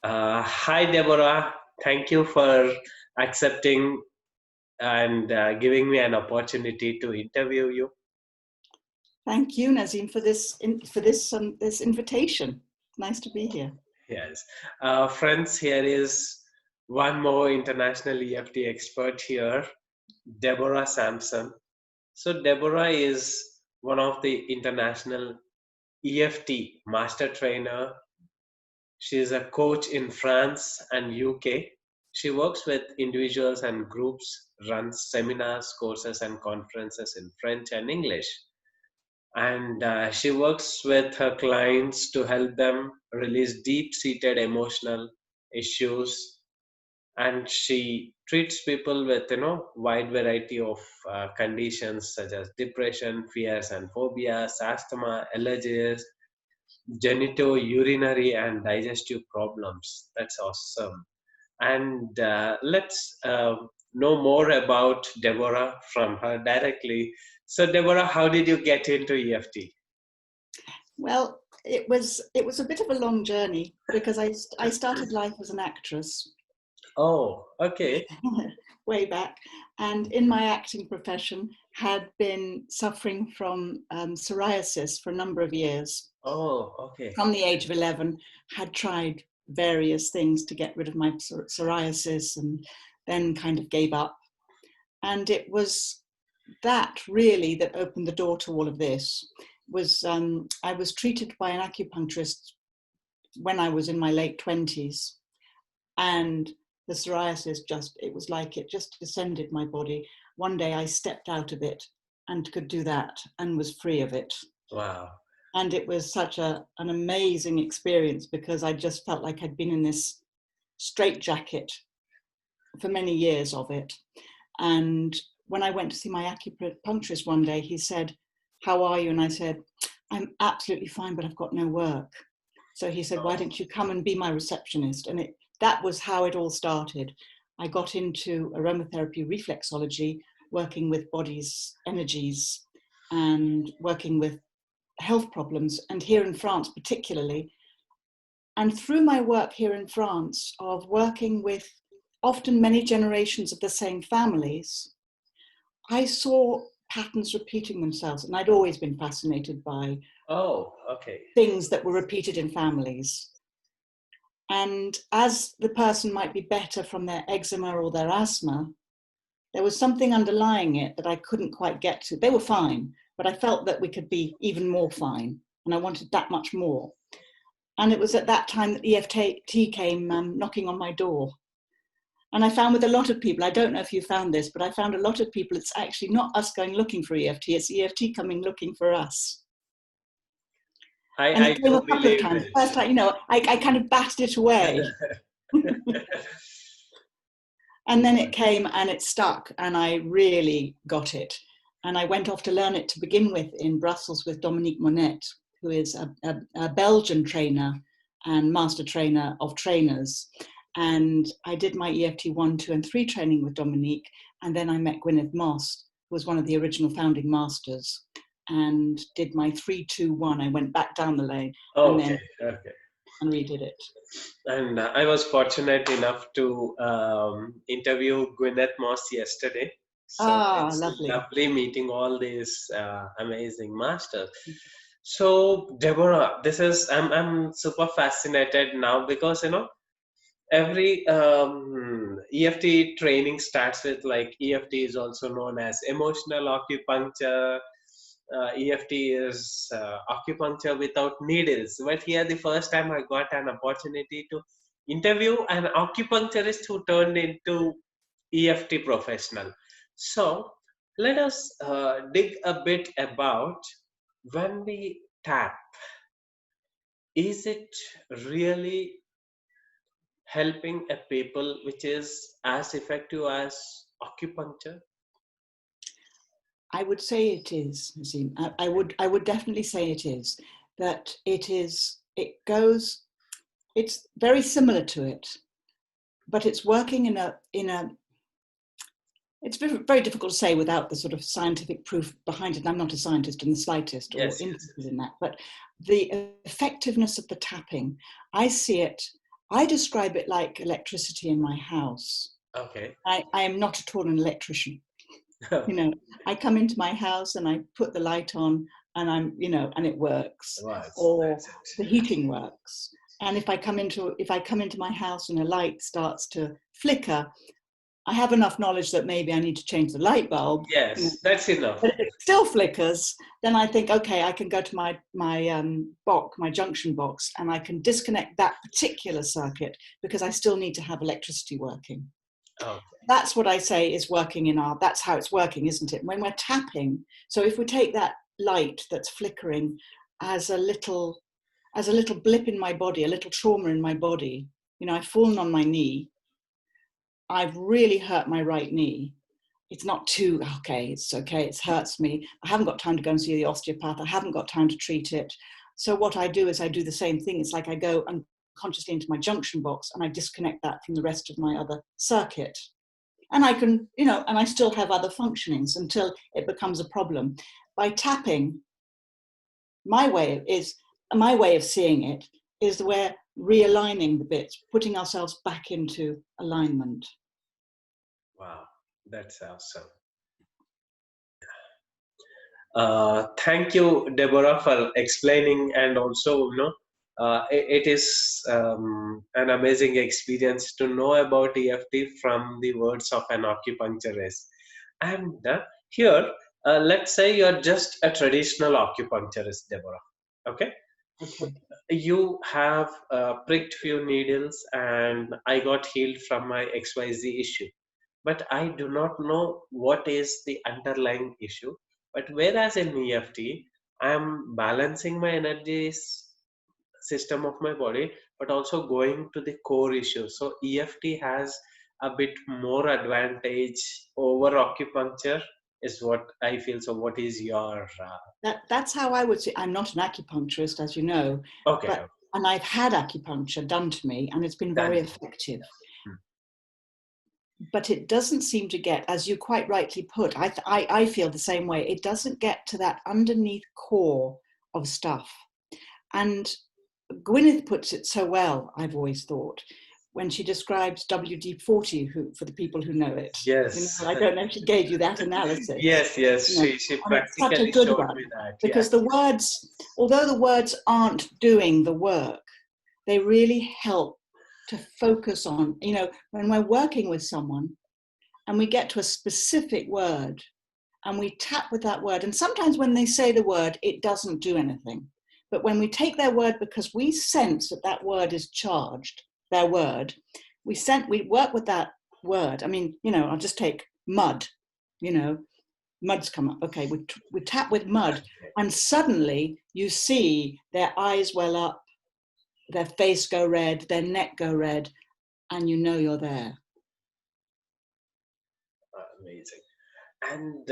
Hi, Deborah. Thank you for accepting and giving me an opportunity to interview you. Thank you, Nazim, for this invitation. Nice to be here. Yes. Friends, here is one more international EFT expert here, Deborah Sampson. So, Deborah is one of the international EFT master trainer. She is a coach in France and UK. She works with individuals and groups, runs seminars, courses, and conferences in French and English. And she works with her clients to help them release deep seated emotional issues. And she treats people with wide variety of conditions such as depression, fears and phobias, asthma, allergies, genitourinary and digestive problems. That's awesome. And let's know more about Deborah from her directly. So, Deborah, how did you get into EFT? Well, it was a bit of a long journey because I started life as an actress. Oh, okay. Way back, and in my acting profession had been suffering from psoriasis for a number of years. Oh, okay. From the age of 11, had tried various things to get rid of my psoriasis and then kind of gave up. And it was that really that opened the door to all of this. I was treated by an acupuncturist when I was in my late 20s, and the psoriasis it just descended my body. One day I stepped out of it and could do that and was free of it. Wow. And it was such an amazing experience because I just felt like I'd been in this straitjacket for many years of it. And when I went to see my acupuncturist one day, he said, "How are you?" And I said, "I'm absolutely fine, but I've got no work." So he said, "Why don't you come and be my receptionist?" And that was how it all started. I got into aromatherapy reflexology, working with body's energies and working with health problems, and here in France particularly. And through my work here in France of working with often many generations of the same families, I saw patterns repeating themselves, and I'd always been fascinated by things that were repeated in families. And as the person might be better from their eczema or their asthma, there was something underlying it that I couldn't quite get to. They were fine, but I felt that we could be even more fine, and I wanted that much more. And it was at that time that EFT came knocking on my door. And I found with a lot of people, I don't know if you found this, but I found a lot of people, it's actually not us going looking for EFT, it's EFT coming looking for us. And it came a couple of times. First time, I kind of batted it away. And then it came and it stuck, and I really got it. And I went off to learn it to begin with in Brussels with Dominique Monette, who is a Belgian trainer and master trainer of trainers. And I did my EFT 1, 2, and 3 training with Dominique. And then I met Gwyneth Moss, who was one of the original founding masters, and did my 3, 2, 1. I went back down the lane and redid it. And I was fortunate enough to interview Gwyneth Moss yesterday. So it's lovely meeting all these amazing masters. So Deborah, I'm super fascinated now because every EFT training starts with like EFT is also known as emotional acupuncture. EFT is acupuncture without needles. But here, the first time I got an opportunity to interview an acupuncturist who turned into EFT professional. So let us dig a bit about when we tap. Is it really helping a people which is as effective as acupuncture? I would say it is, Nazim. I would definitely say it is. That it's very similar to it, but it's working in a. It's very difficult to say without the sort of scientific proof behind it. And I'm not a scientist in the slightest or interested in that, but the effectiveness of the tapping, I see it I describe it like electricity in my house. Okay. I am not at all an electrician. I come into my house and I put the light on and and it works. Or the heating works. And if I come into my house and a light starts to flicker, I have enough knowledge that maybe I need to change the light bulb. Yes, that's enough. But if it still flickers, then I think, okay, I can go to my junction box, and I can disconnect that particular circuit because I still need to have electricity working. Okay. That's what I say is working that's how it's working, isn't it? When we're tapping, so if we take that light that's flickering as a little blip in my body, a little trauma in my body, I've fallen on my knee. I've really hurt my right knee. It's not too, it's okay, it hurts me. I haven't got time to go and see the osteopath. I haven't got time to treat it. So what I do is I do the same thing. It's like I go unconsciously into my junction box and I disconnect that from the rest of my other circuit. And I can, and I still have other functionings until it becomes a problem. By tapping, my way of seeing it is we're realigning the bits, putting ourselves back into alignment. Wow, that's awesome. Thank you, Deborah, for explaining, and also, it is an amazing experience to know about EFT from the words of an acupuncturist. And here, let's say you're just a traditional acupuncturist, Deborah. Okay? You have pricked few needles, and I got healed from my XYZ issue. But I do not know what is the underlying issue. But whereas in EFT, I am balancing my energies system of my body, but also going to the core issue. So EFT has a bit more advantage over acupuncture, is what I feel. So what is your... That's how I would say. I'm not an acupuncturist, as you know. Okay. And I've had acupuncture done to me, and it's been very effective. But it doesn't seem to get, as you quite rightly put, I feel the same way. It doesn't get to that underneath core of stuff. And Gwyneth puts it so well, I've always thought, when she describes WD-40, for the people who know it. Yes. I don't know if she gave you that analysis. Yes. She practically showed me that. Because the words, although the words aren't doing the work, they really help to focus on, when we're working with someone and we get to a specific word and we tap with that word, and sometimes when they say the word, it doesn't do anything. But when we take their word, because we sense that word is charged, their word, we work with that word. I mean, I'll just take mud, mud's come up. Okay, we tap with mud, and suddenly you see their eyes well up, their face go red, their neck go red, and you're there. Amazing. And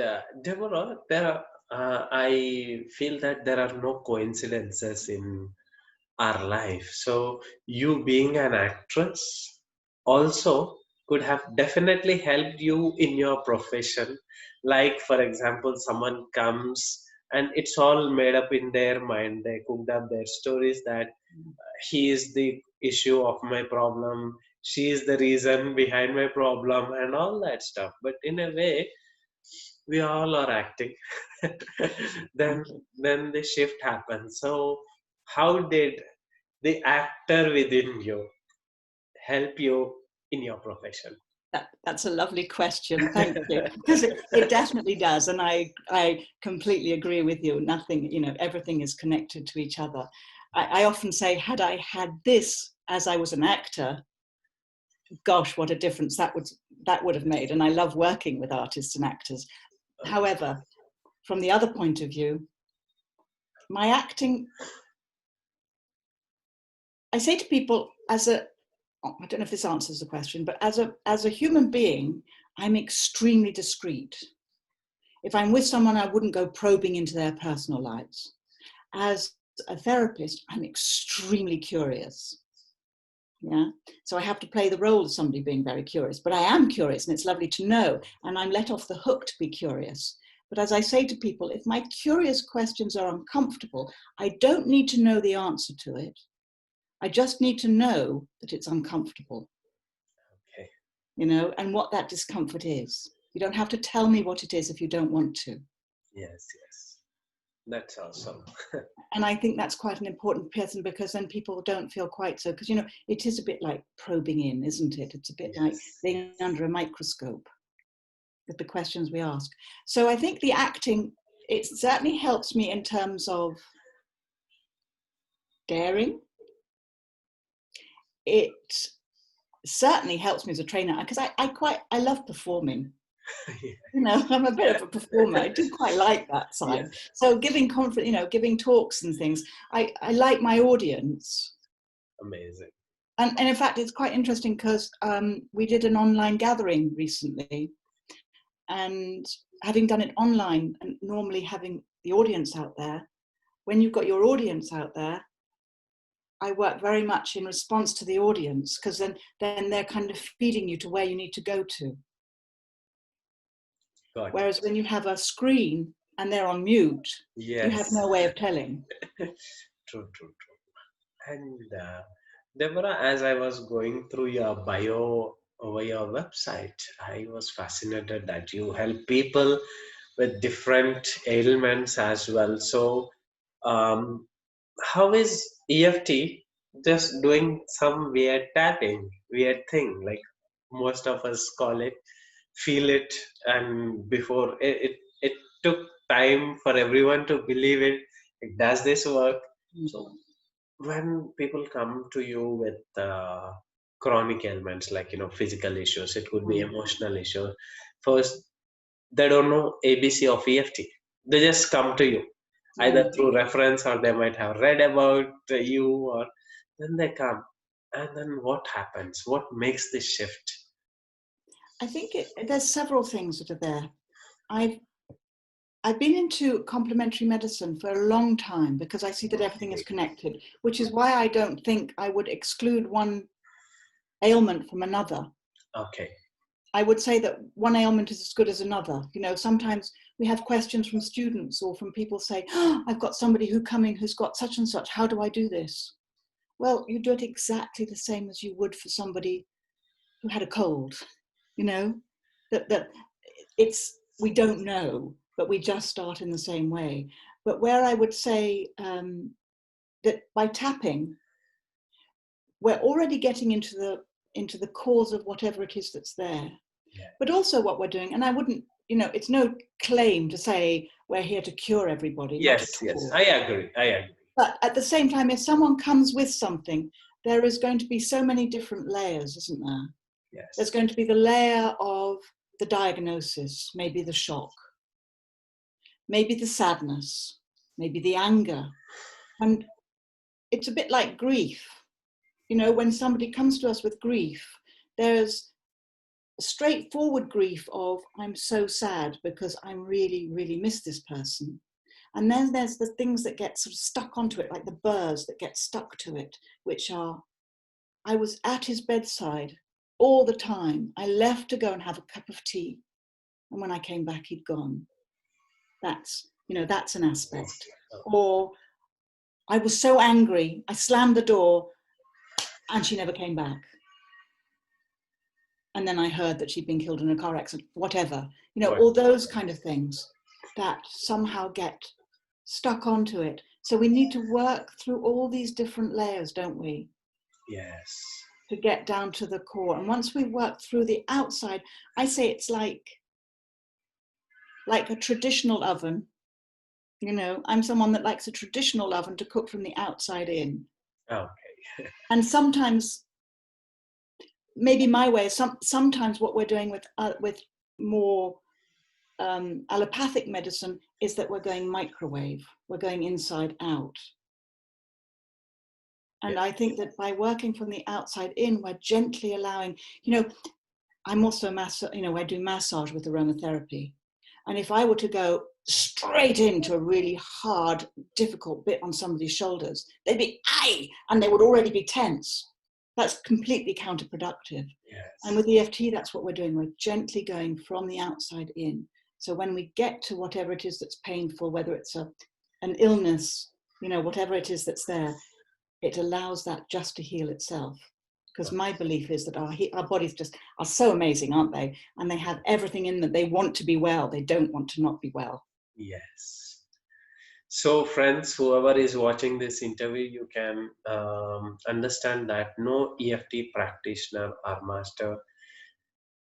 Deborah, I feel that there are no coincidences in our life. So you being an actress also could have definitely helped you in your profession. Like, for example, someone comes and it's all made up in their mind. They cooked up their stories that he is the issue of my problem, she is the reason behind my problem, and all that stuff. But in a way, we all are acting. then the shift happens. So how did the actor within you help you in your profession? That's a lovely question. Thank you. Because it definitely does. And I completely agree with you. Nothing, everything is connected to each other. I often say, had I had this as I was an actor, gosh, what a difference that would have made. And I love working with artists and actors. However, from the other point of view, my acting, I say to people, I don't know if this answers the question, but as a human being, I'm extremely discreet. If I'm with someone, I wouldn't go probing into their personal lives. As a therapist, I'm extremely curious. Yeah. So I have to play the role of somebody being very curious, but I am curious and it's lovely to know, and I'm let off the hook to be curious. But as I say to people, if my curious questions are uncomfortable, I don't need to know the answer to it. I just need to know that it's uncomfortable. Okay. You know, and what that discomfort is. You don't have to tell me what it is if you don't want to. Yes, yes. That's awesome. And I think that's quite an important person, because then people don't feel quite so, because, you know, it is a bit like probing in, isn't it? It's a bit like being under a microscope with the questions we ask. So I think the acting, it certainly helps me in terms of daring. It certainly helps me as a trainer, because I love performing. Yeah. You know, I'm a bit of a performer. I do quite like that side. Yes. So giving confidence, you know, giving talks and things, I like my audience. Amazing. And in fact, it's quite interesting because we did an online gathering recently, and having done it online and normally having the audience out there, when you've got your audience out there, I work very much in response to the audience, because then they're kind of feeding you to where you need to go to. Whereas when you have a screen and they're on mute, you have no way of telling. True. And Deborah, as I was going through your bio over your website, I was fascinated that you help people with different ailments as well. So, how is EFT just doing some weird tapping, weird thing, like most of us call it, feel it, and before it took time for everyone to believe it. Does this work? So when people come to you with chronic ailments, like physical issues, it could be emotional issues. First, they don't know ABC of EFT. They just come to you either through reference, or they might have read about you, or then they come. And then what happens? What makes this shift? I think there's several things that are there. I've been into complementary medicine for a long time, because I see that everything is connected, which is why I don't think I would exclude one ailment from another. Okay. I would say that one ailment is as good as another. You know, sometimes we have questions from students or from people say, oh, I've got somebody who's got such and such. How do I do this? Well, you do it exactly the same as you would for somebody who had a cold. You know, that we don't know, but we just start in the same way. But where I would say that by tapping, we're already getting into the cause of whatever it is that's there. Yeah. But also what we're doing, and I wouldn't, it's no claim to say we're here to cure everybody. Yes, I agree. But at the same time, if someone comes with something, there is going to be so many different layers, isn't there? Yes. There's going to be the layer of the diagnosis, maybe the shock, maybe the sadness, maybe the anger. And it's a bit like grief. When somebody comes to us with grief, there's straightforward grief of, I'm so sad because I really, really miss this person. And then there's the things that get sort of stuck onto it, like the burrs that get stuck to it, which are, I was at his bedside all the time. I left to go and have a cup of tea. And when I came back, he'd gone. That's an aspect. Or I was so angry, I slammed the door and she never came back. And then I heard that she'd been killed in a car accident, whatever. All those kind of things that somehow get stuck onto it. So we need to work through all these different layers, don't we? Yes. To get down to the core. And once we work through the outside, I say it's like a traditional oven. I'm someone that likes a traditional oven to cook from the outside in. Okay. And sometimes, maybe my way, sometimes what we're doing with more allopathic medicine is that we're going microwave. We're going inside out. And I think that by working from the outside in, we're gently allowing, I'm also I do massage with aromatherapy. And if I were to go straight into a really hard, difficult bit on somebody's shoulders, they'd be, aye, and they would already be tense. That's completely counterproductive. Yes. And with EFT, that's what we're doing. We're gently going from the outside in. So when we get to whatever it is that's painful, whether it's an illness, whatever it is that's there, it allows that just to heal itself. Because my belief is that our bodies just are so amazing, aren't they? And they have everything in them. They want to be well. They don't want to not be well. Yes. So friends, whoever is watching this interview, you can understand that no EFT practitioner or master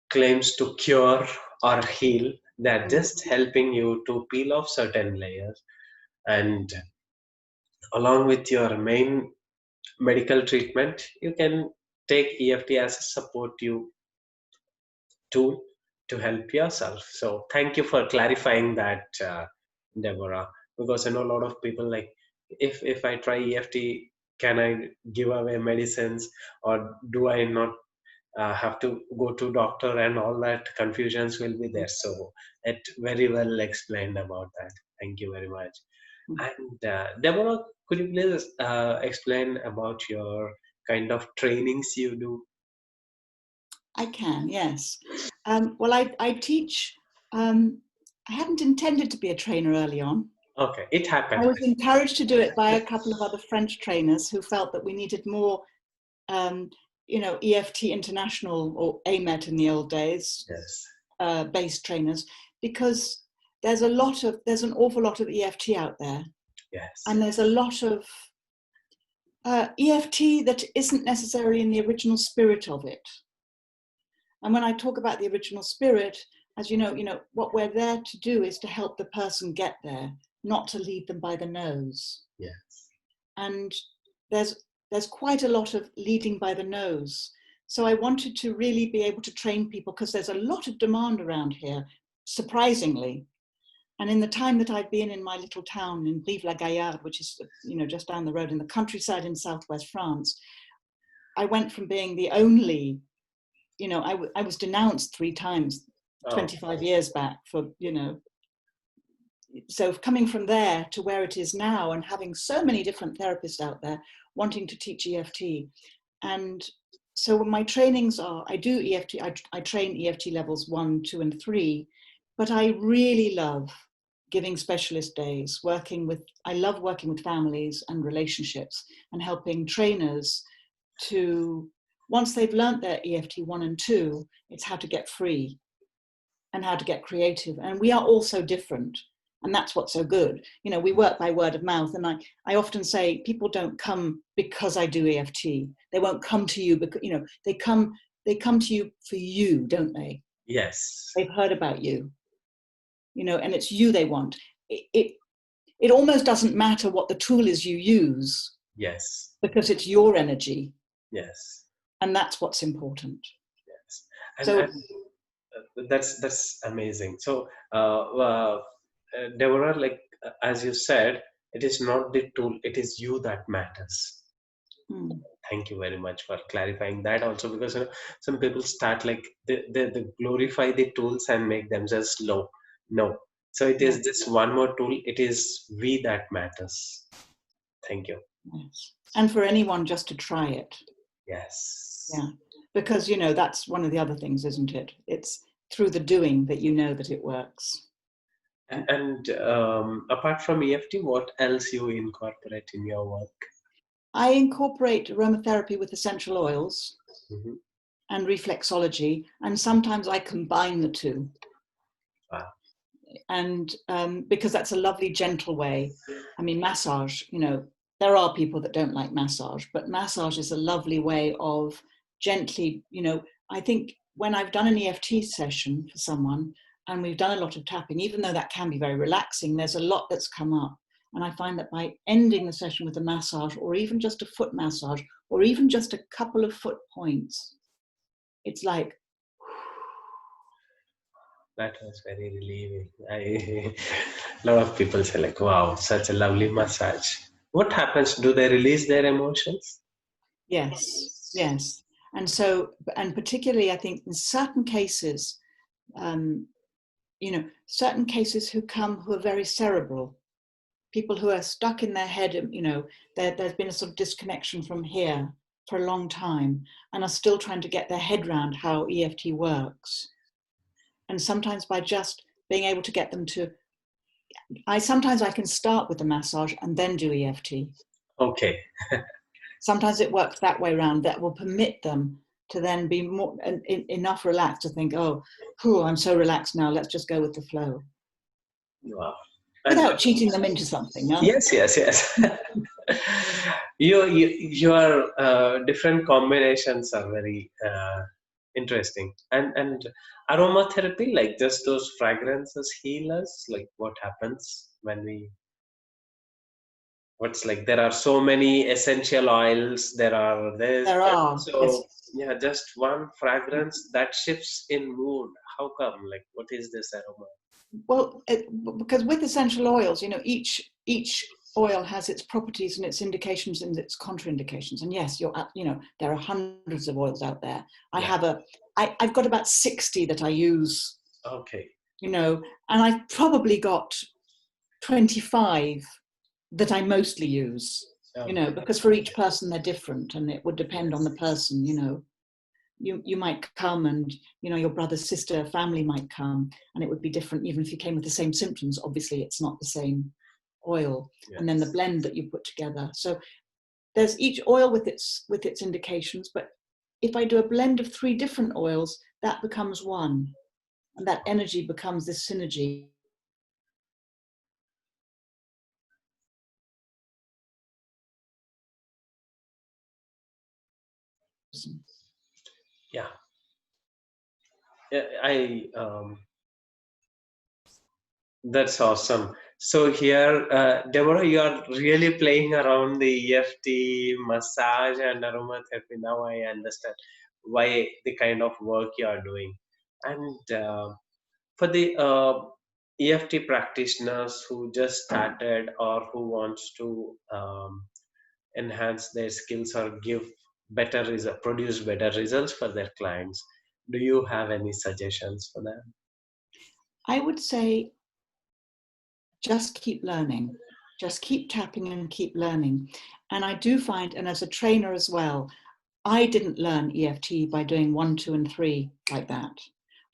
claims to cure or heal. They're just helping you to peel off certain layers, and along with your main medical treatment, you can take EFT as a support you tool to help yourself. So thank you for clarifying that, Deborah, because I know a lot of people like, if I try EFT, can I give away medicines, or do I not have to go to doctor, and all that confusions will be there. So it very well explained about that. Thank you very much. And Deborah, could you please explain about your kind of trainings you do? I can, yes. Well, I teach. I hadn't intended to be a trainer early on. Okay, it happened. I was encouraged to do it by a couple of other French trainers who felt that we needed more, EFT International, or AMET in the old days, Yes. based trainers, because there's an awful lot of EFT out there. Yes. And there's a lot of EFT that isn't necessarily in the original spirit of it. And when I talk about the original spirit, as you know, what we're there to do is to help the person get there, not to lead them by the nose. Yes. And there's quite a lot of leading by the nose. So I wanted to really be able to train people, because there's a lot of demand around here, surprisingly. And in the time that I've been in my little town in Brive-la-Gaillarde, which is, just down the road in the countryside in southwest France, I went from being the only, I was denounced 3 times, 25 years back for, so coming from there to where it is now, and having so many different therapists out there wanting to teach EFT. And so when my trainings are, I do EFT, I train EFT levels 1, 2, and 3, but I really love giving specialist days, I love working with families and relationships, and helping trainers to, once they've learned their EFT 1 and 2, it's how to get free and how to get creative. And we are all so different. And that's what's so good. We work by word of mouth. And I often say, people don't come because I do EFT. They won't come to you because, they come to you for you, don't they? Yes. They've heard about you, and it's you they want. It almost doesn't matter what the tool is you use. Yes. Because it's your energy. Yes. And that's what's important. Yes. And that's amazing. So, Deborah, as you said, it is not the tool, it is you that matters. Thank you very much for clarifying that also, because some people start they glorify the tools and make themselves low. No. So it is this one more tool, it is we that matters. Thank you. Yes. And for anyone just to try it. Yes. Yeah. Because, that's one of the other things, isn't it? It's through the doing that that it works. And apart from EFT, what else you incorporate in your work? I incorporate aromatherapy with essential oils and reflexology, and sometimes I combine the two. Wow. And because that's a lovely, gentle way. I mean, massage, there are people that don't like massage, but massage is a lovely way of gently, I think when I've done an EFT session for someone and we've done a lot of tapping, even though that can be very relaxing, there's a lot that's come up. And I find that by ending the session with a massage, or even just a foot massage, or even just a couple of foot points, it's like, that was very relieving. A lot of people say wow, such a lovely massage. What happens? Do they release their emotions? Yes. And so, and particularly I think in certain cases, certain cases who are very cerebral, people who are stuck in their head, there's been a sort of disconnection from here for a long time and are still trying to get their head around how EFT works. And sometimes by just being able to get them to, sometimes I can start with the massage and then do EFT. Okay. Sometimes it works that way around, that will permit them to then be more enough relaxed to think, oh, cool, I'm so relaxed now, let's just go with the flow. Wow. Without cheating them into something, no? Yes. Your different combinations are very interesting. And aromatherapy, like just those fragrances heal us, like what happens when we, what's like, there are so many essential oils, there are this, There are, so yes. yeah, just one fragrance that shifts in mood. How come? Like, what is this aroma? Well, because with essential oils, each oil has its properties and its indications and its contraindications. And yes, there are hundreds of oils out there. Yeah. I've got about 60 that I use. Okay. And I've probably got 25 that I mostly use. Okay. Because for each person they're different, and it would depend on the person. You might come and your brother, sister, family might come, and it would be different even if you came with the same symptoms. Obviously it's not the same oil. Yes. And then the blend that you put together, so there's each oil with its indications. But if I do a blend of 3 different oils, that becomes one, and that energy becomes this synergy. Yeah. I That's awesome. So here, Deborah, you are really playing around the EFT, massage, and aromatherapy. Now I understand why the kind of work you are doing. And for the EFT practitioners who just started or who wants to enhance their skills or give better result, produce better results for their clients, do you have any suggestions for them? I would say just keep learning, just keep tapping and keep learning. And I do find, and as a trainer as well, I didn't learn EFT by doing 1, 2, and 3 like that.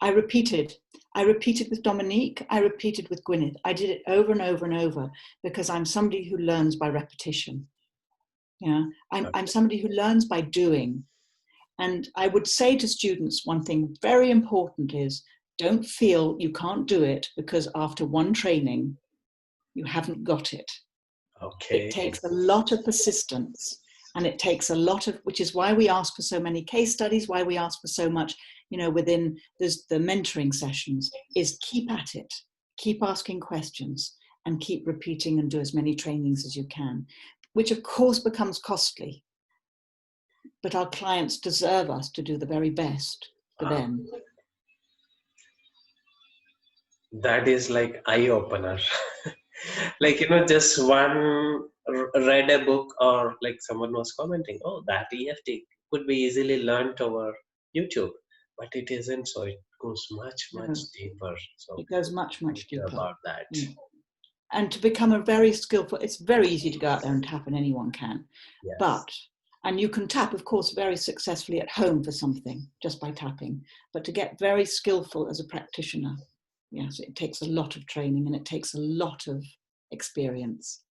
I repeated with Dominique, I repeated with Gwyneth. I did it over and over and over because I'm somebody who learns by repetition. I'm somebody who learns by doing. And I would say to students, one thing very important is, don't feel you can't do it because after one training, you haven't got it. Okay. It takes a lot of persistence, and it takes a lot of, which is why we ask for so many case studies, why we ask for so much, within the mentoring sessions, is keep at it, keep asking questions, and keep repeating and do as many trainings as you can, which of course becomes costly. But our clients deserve us to do the very best for them. That is like eye opener. Like, just one read a book, or like someone was commenting, oh, that EFT could be easily learned over YouTube, but it isn't. So it goes much deeper. So it goes much deeper about that. And to become a very skillful, it's very easy to go out there and tap, and anyone can. Yes. And you can tap, of course, very successfully at home for something just by tapping. But to get very skillful as a practitioner, yes, it takes a lot of training and it takes a lot of experience.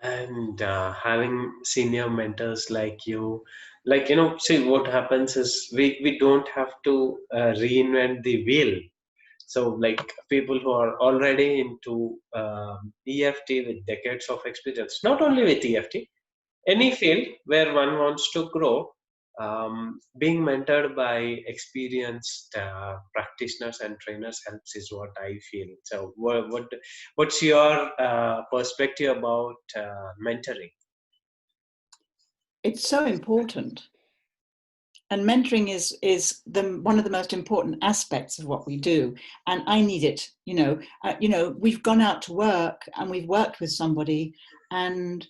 And having senior mentors like you, see, what happens is we don't have to reinvent the wheel. So like people who are already into EFT with decades of experience, not only with EFT, any field where one wants to grow, being mentored by experienced practitioners and trainers helps, is what I feel. So what's your perspective about mentoring? It's so important. And mentoring is one of the most important aspects of what we do. And I need it. We've gone out to work and we've worked with somebody, and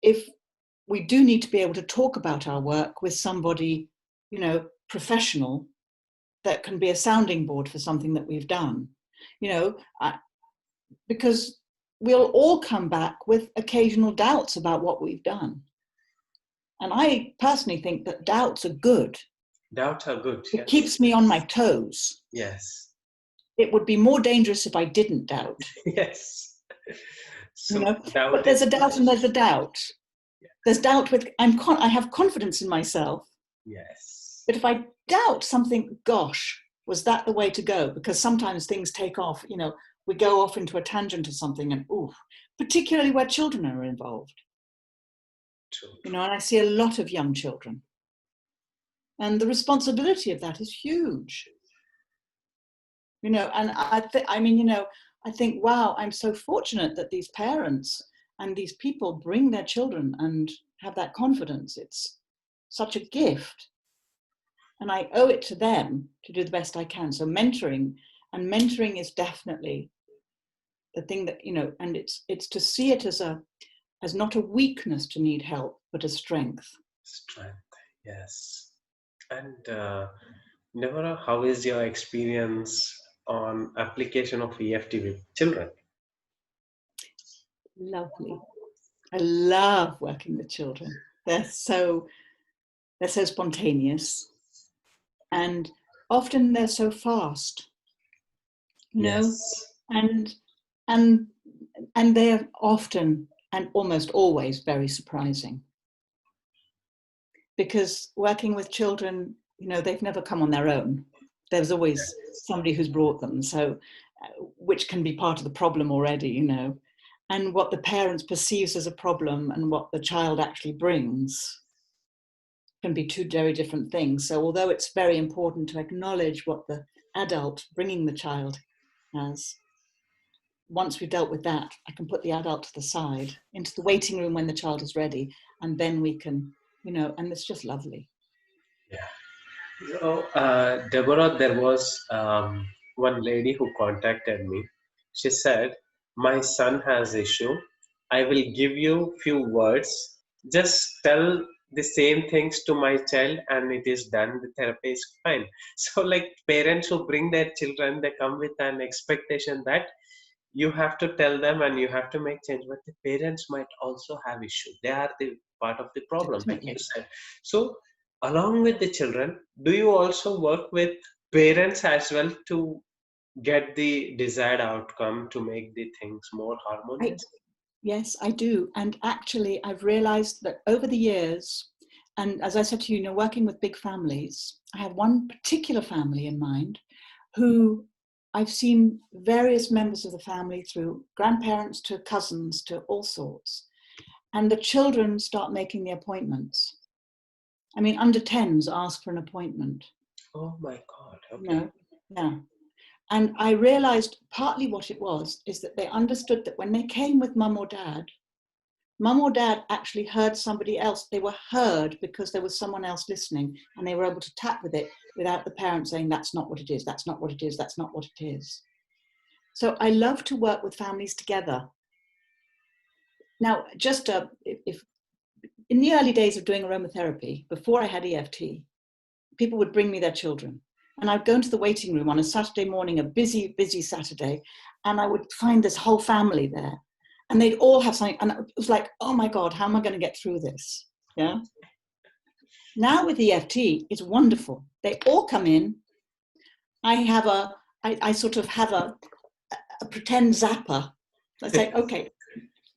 if we do need to be able to talk about our work with somebody, professional, that can be a sounding board for something that we've done, because we'll all come back with occasional doubts about what we've done. And I personally think that doubts are good. Doubts are good. It keeps me on my toes. Yes. It would be more dangerous if I didn't doubt. Yes. So but there's a doubt and there's a doubt. There's doubt with, I have confidence in myself. Yes. But if I doubt something, gosh, was that the way to go? Because sometimes things take off, we go off into a tangent or something, and particularly where children are involved. True. And I see a lot of young children. And the responsibility of that is huge. And I think, wow, I'm so fortunate that these parents and these people bring their children and have that confidence. It's such a gift. And I owe it to them to do the best I can. So mentoring is definitely the thing that, and it's to see it as not a weakness to need help, but a strength. Strength, yes. And Deborah, how is your experience on application of EFT with children? Lovely. I love working with children. They're so spontaneous, and often they're so fast, Yes. and they're often and almost always very surprising. Because working with children, they've never come on their own. There's always somebody who's brought them, so which can be part of the problem already, and what the parents perceives as a problem and what the child actually brings can be two very different things. So although it's very important to acknowledge what the adult bringing the child has, once we've dealt with that, I can put the adult to the side into the waiting room when the child is ready, and then we can, and it's just lovely. Yeah. So, Deborah, there was one lady who contacted me. She said, my son has issue. I will give you few words. Just tell the same things to my child and it is done. The therapy is fine. So like parents who bring their children, they come with an expectation that you have to tell them and you have to make change, but the parents might also have issue. They are the part of the problem, like you said. So along with the children, do you also work with parents as well to get the desired outcome, to make the things more harmonious? Yes, I do. And actually, I've realized that over the years, and as I said to you, working with big families, I have one particular family in mind who I've seen various members of the family, through grandparents to cousins to all sorts. And the children start making the appointments. I mean, under 10s ask for an appointment. Oh my God. Okay. Yeah. And I realized partly what it was is that they understood that when they came with mum or dad actually heard somebody else. They were heard because there was someone else listening, and they were able to tap with it without the parent saying, that's not what it is, that's not what it is, that's not what it is. So I love to work with families together. Now, just if in the early days of doing aromatherapy, before I had EFT, people would bring me their children. And I'd go into the waiting room on a Saturday morning, a busy, busy Saturday, and I would find this whole family there. And they'd all have something. And it was like, oh my God, how am I going to get through this? Yeah. Now with EFT, it's wonderful. They all come in. I sort of have a pretend zapper. I say, okay,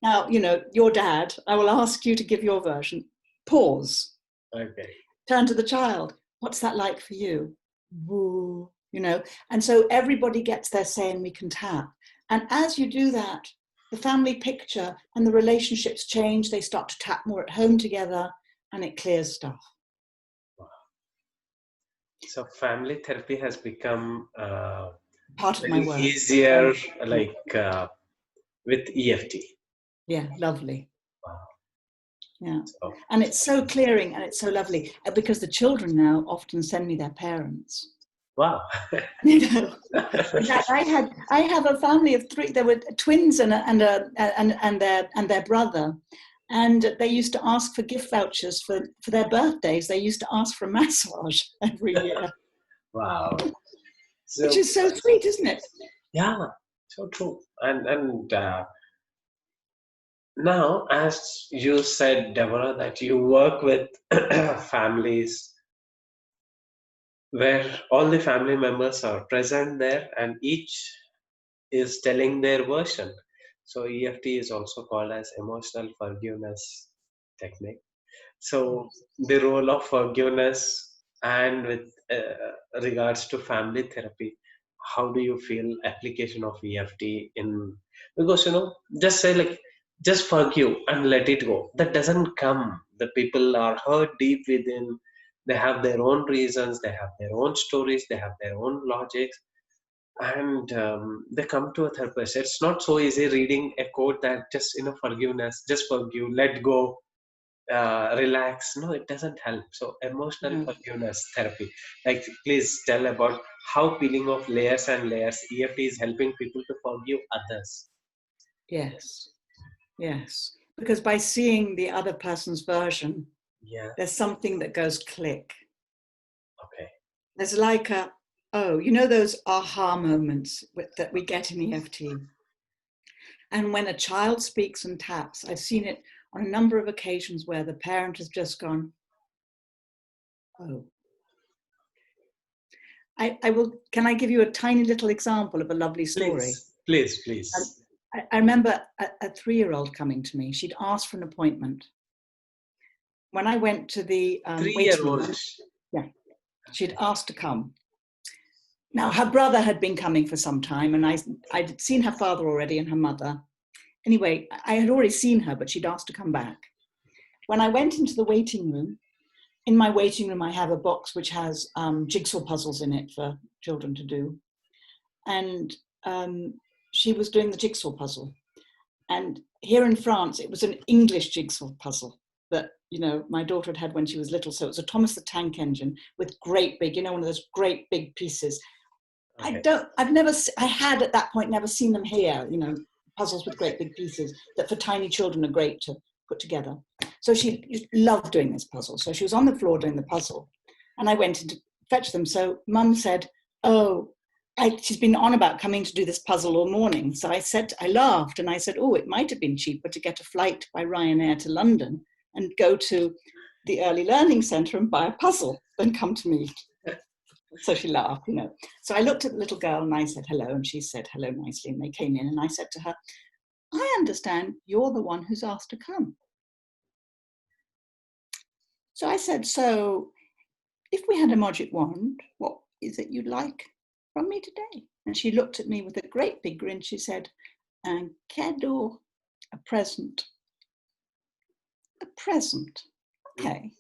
now, your dad, I will ask you to give your version. Pause. Okay. Turn to the child. What's that like for you? Woo, and so everybody gets their say and we can tap. And as you do that, the family picture and the relationships change. They start to tap more at home together, and it clears stuff. Wow. So family therapy has become part of my work. Easier, with EFT. Yeah, lovely. Wow. Yeah, and it's so clearing and it's so lovely because the children now often send me their parents. Wow. I have a family of 3. There were twins and their brother, and they used to ask for gift vouchers for their birthdays. They used to ask for a massage every year. Wow. So, which is so sweet, isn't it? Yeah, so true. And now, as you said, Deborah, that you work with families where all the family members are present there and each is telling their version. So EFT is also called as emotional forgiveness technique. So the role of forgiveness and with regards to family therapy, how do you feel application of EFT in, because just say like just forgive and let it go. That doesn't come. The people are hurt deep within. They have their own reasons. They have their own stories. They have their own logics, and they come to a therapist. It's not so easy reading a quote that just forgiveness, just forgive, let go, relax. No, it doesn't help. So emotional forgiveness therapy, like please tell about how peeling off layers and layers EFT is helping people to forgive others. Yes, because by seeing the other person's version, there's something that goes click. Okay. There's like those aha moments that we get in EFT. And when a child speaks and taps, I've seen it on a number of occasions where the parent has just gone, oh. Can I give you a tiny little example of a lovely story? Please. I remember a 3-year-old coming to me. She'd asked for an appointment. When I went to the 3-year-old, she'd asked to come. Now, her brother had been coming for some time, and I'd seen her father already and her mother. Anyway, I had already seen her, but she'd asked to come back. When I went into the waiting room, in my waiting room, I have a box which has jigsaw puzzles in it for children to do. And she was doing the jigsaw puzzle. And here in France, it was an English jigsaw puzzle that, my daughter had when she was little. So it was a Thomas the Tank Engine with great big, one of those great big pieces. Okay. I had at that point never seen them here, puzzles with great big pieces that for tiny children are great to put together. So she loved doing this puzzle. So she was on the floor doing the puzzle. And I went in to fetch them. So Mum said, she's been on about coming to do this puzzle all morning. So I laughed and I said, it might have been cheaper to get a flight by Ryanair to London and go to the Early Learning Centre and buy a puzzle than come to me. So she laughed, So I looked at the little girl and I said hello, and she said hello nicely, and they came in, and I said to her, I understand you're the one who's asked to come. So I said, so if we had a magic wand, what is it you'd like from me today? And she looked at me with a great big grin. She said, un cadeau, a present. A present. Okay.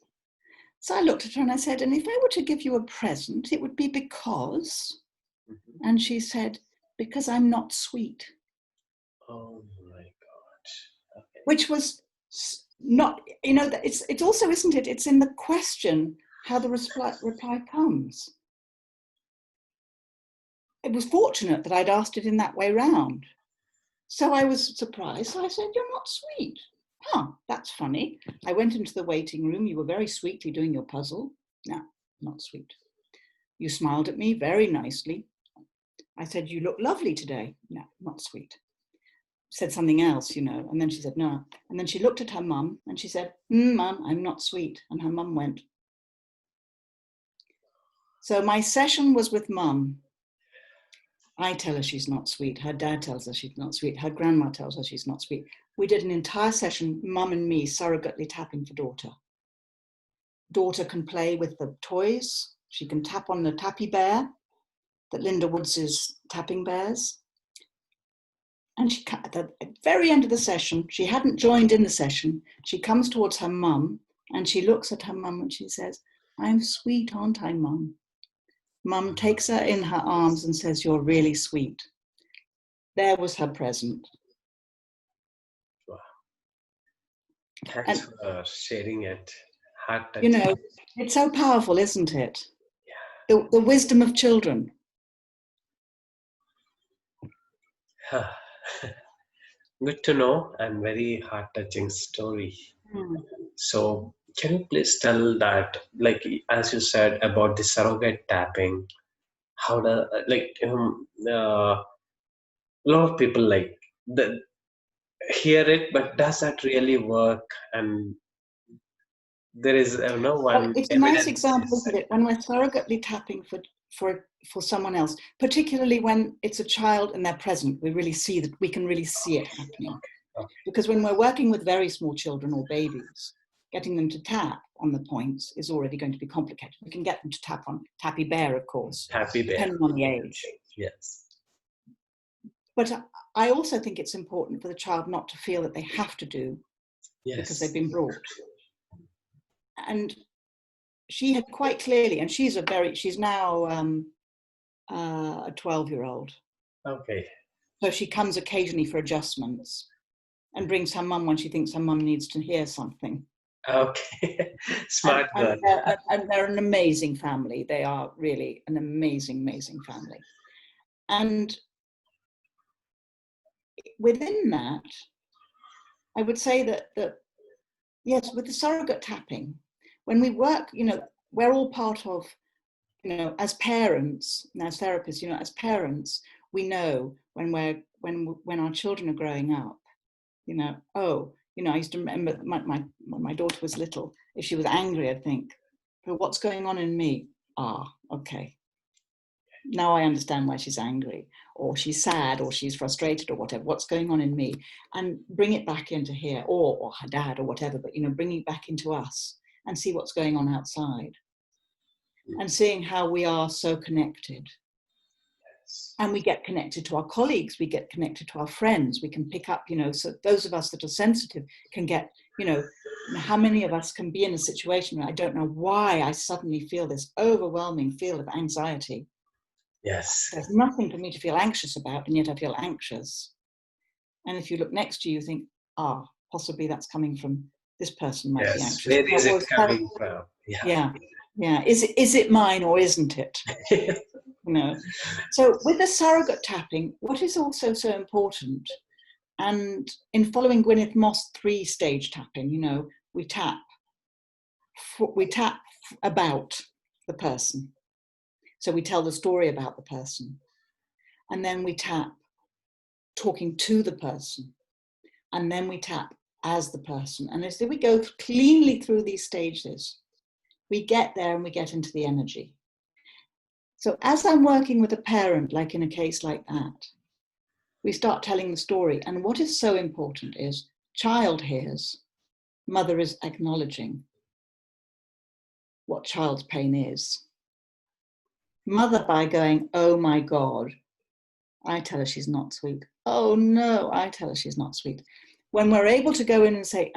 So I looked at her and I said, and if I were to give you a present, it would be because, and she said, because I'm not sweet. Oh my God. Okay. Which was not, it's also, isn't it? It's in the question how the reply comes. It was fortunate that I'd asked it in that way round. So I was surprised. So I said, you're not sweet. Huh, that's funny. I went into the waiting room. You were very sweetly doing your puzzle. No, not sweet. You smiled at me very nicely. I said, you look lovely today. No, not sweet. Said something else, and then she said, no. And then she looked at her mum and she said, Mum, I'm not sweet. And her mum went. So my session was with Mum. I tell her she's not sweet. Her dad tells her she's not sweet. Her grandma tells her she's not sweet. We did an entire session, Mum and me, surrogately tapping for daughter. Daughter can play with the toys. She can tap on the tappy bear that Linda Woods' tapping bears. And she, at the very end of the session, she hadn't joined in the session. She comes towards her mum and she looks at her mum and she says, I'm sweet, aren't I, Mum? Mum takes her in her arms and says, you're really sweet. There was her present. Wow. Thanks for sharing it. It's so powerful, isn't it? Yeah. The wisdom of children. Good to know, and very heart-touching story. So can you please tell that, like, as you said about the surrogate tapping, how a lot of people hear it, but does that really work? And there is one. It's a nice example, isn't it? When we're surrogately tapping for someone else, particularly when it's a child and they're present, we can really see it happening. Okay. Because when we're working with very small children or babies, getting them to tap on the points is already going to be complicated. We can get them to tap on Tappy Bear, of course, Happy Bear, depending on the age. Yes. But I also think it's important for the child not to feel that they have to do because they've been brought. And she had quite clearly, and she's now a 12-year-old. Okay. So she comes occasionally for adjustments and brings her mum when she thinks her mum needs to hear something. Okay. Smart girl. And they're an amazing family. They are really an amazing, amazing family. And within that, I would say that yes, with the surrogate tapping, when we work, we're all part of, as parents and as therapists, as parents, we know when our children are growing up, I used to remember when my daughter was little, if she was angry, I'd think, well, what's going on in me? Okay. Now I understand why she's angry, or she's sad, or she's frustrated, or whatever. What's going on in me? And bring it back into here, or her dad, or whatever. But bring it back into us and see what's going on outside, and seeing how we are so connected. Yes. And we get connected to our colleagues. We get connected to our friends. We can pick up, so those of us that are sensitive can get, how many of us can be in a situation where I don't know why I suddenly feel this overwhelming feel of anxiety. Yes. There's nothing for me to feel anxious about, and yet I feel anxious. And if you look next to you, you think, possibly that's coming from this person might be anxious. Where is it coming from? Yeah. Is it mine or isn't it? So with the surrogate tapping, what is also so important, and in following Gwyneth Moss 3-stage tapping, we tap about the person. So we tell the story about the person, and then we tap talking to the person, and then we tap as the person. And as we go cleanly through these stages, we get there and we get into the energy. So as I'm working with a parent, like in a case like that, we start telling the story. And what is so important is child hears, mother is acknowledging what child's pain is. Mother by going, oh my God, I tell her she's not sweet. Oh no, I tell her she's not sweet. When we're able to go in and say,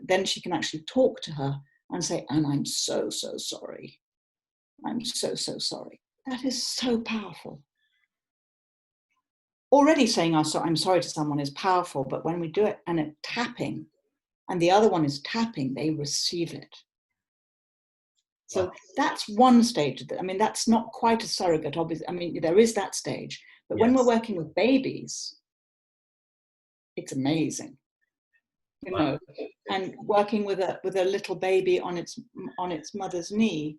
then she can actually talk to her and say, and I'm so, so sorry. I'm so, so sorry. That is so powerful. Already saying I'm sorry to someone is powerful, but when we do it and it's tapping, and the other one is tapping, they receive it. So that's one stage. That's not quite a surrogate, obviously. There is that stage, but when we're working with babies, it's amazing, and working with a little baby on its mother's knee,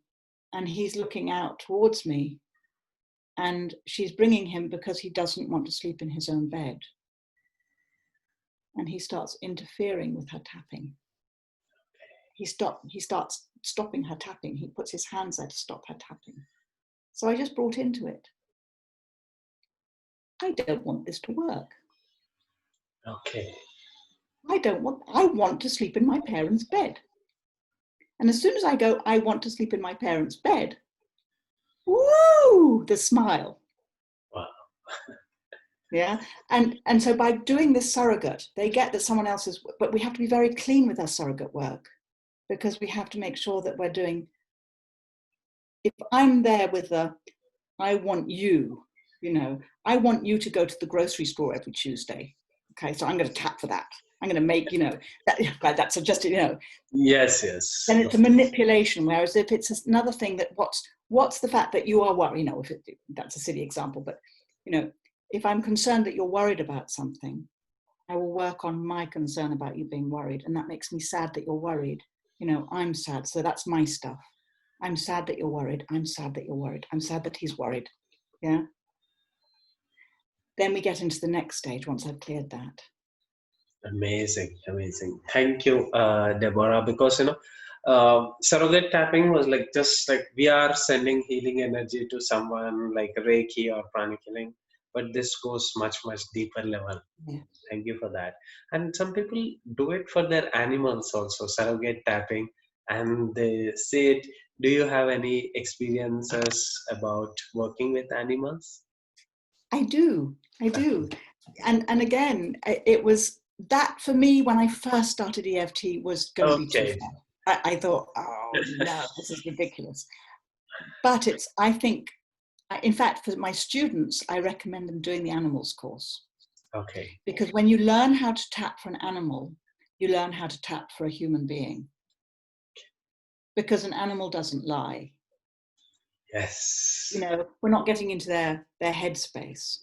and he's looking out towards me, and she's bringing him because he doesn't want to sleep in his own bed, and he starts interfering with her tapping. He starts stopping her tapping. He puts his hands there to stop her tapping. So I just brought into it, I don't want this to work. Okay. I want to sleep in my parents' bed. And as soon as I go, I want to sleep in my parents' bed, woo, the smile. Wow. Yeah. And so by doing this surrogate, they get that someone else is, but we have to be very clean with our surrogate work, because we have to make sure that we're doing, if I'm there with I want you, I want you to go to the grocery store every Tuesday. Okay, so I'm going to tap for that. I'm going to make, that's just, Yes. Then it's a manipulation. Whereas if it's another thing that what's the fact that you are worried, that's a silly example, but, if I'm concerned that you're worried about something, I will work on my concern about you being worried. And that makes me sad that you're worried. I'm sad. So that's my stuff. I'm sad that you're worried. I'm sad that you're worried. I'm sad that he's worried. Yeah. Then we get into the next stage once I've cleared that. Amazing. Thank you, Deborah, because, surrogate tapping was just like we are sending healing energy to someone, like Reiki or pranic healing. but this goes much deeper level. Yeah. Thank you for that. And some people do it for their animals also, surrogate tapping, and they say it. Do you have any experiences about working with animals? I do. And again, it was that for me when I first started EFT was going to be too far. I thought, oh no, this is ridiculous. But I think, in fact, for my students, I recommend them doing the animals course. Okay. Because when you learn how to tap for an animal, you learn how to tap for a human being. Because an animal doesn't lie. Yes. You know, we're not getting into their headspace.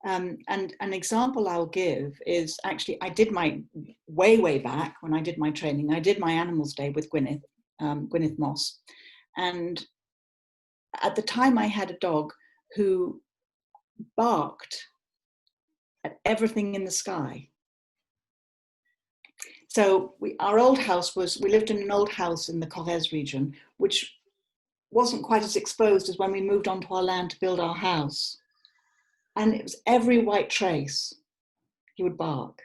And an example I'll give is actually, I did my, way back when I did my training, I did my Animals Day with Gwyneth Moss. And at the time I had a dog who barked at everything in the sky. So our old house we lived in an old house in the Corrèze region, which wasn't quite as exposed as when we moved onto our land to build our house. And it was every white trace, he would bark.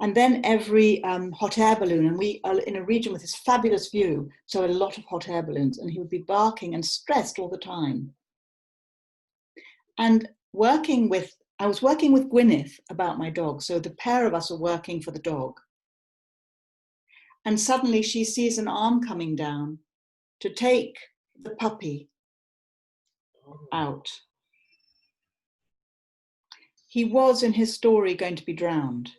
And then every hot air balloon, and we are in a region with this fabulous view, so a lot of hot air balloons, and he would be barking and stressed all the time. And I was working with Gwyneth about my dog, so the pair of us are working for the dog. And suddenly she sees an arm coming down to take the puppy out. He was, in his story, going to be drowned.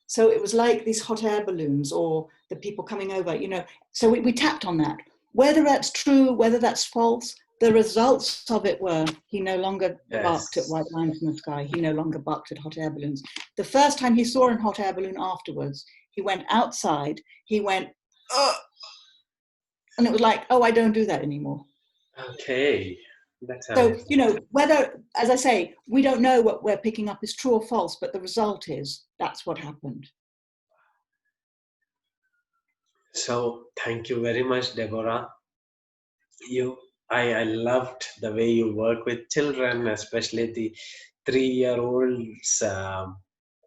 So it was like these hot air balloons or the people coming over, you know. So we tapped on that. Whether that's true, whether that's false, the results of it were he no longer barked at white lines in the sky. He no longer barked at hot air balloons. The first time he saw a hot air balloon afterwards, he went outside, he went, ugh! And it was like, oh, I don't do that anymore. Okay. So, you know, whether, as I say, we don't know what we're picking up is true or false, but the result is that's what happened. So thank you very much, Deborah. I loved the way you work with children, especially the 3-year-old's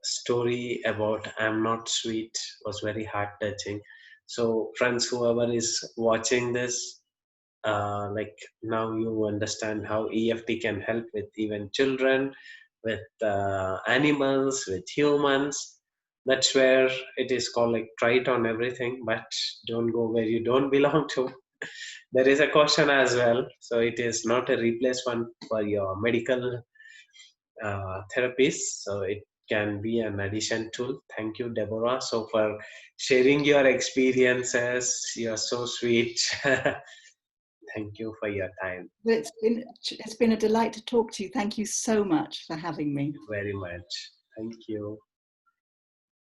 story about I'm Not Sweet was very heart touching. So friends, whoever is watching this, like now you understand how EFT can help with even children, with animals, with humans. That's where it is called like try it on everything, but don't go where you don't belong to. There is a caution as well, so it is not a replacement for your medical therapies, so it can be an addition tool. Thank you, Deborah, so for sharing your experiences. You're so sweet. Thank you for your time. It's been a delight to talk to you. Thank you so much for having me. Very much. Thank you.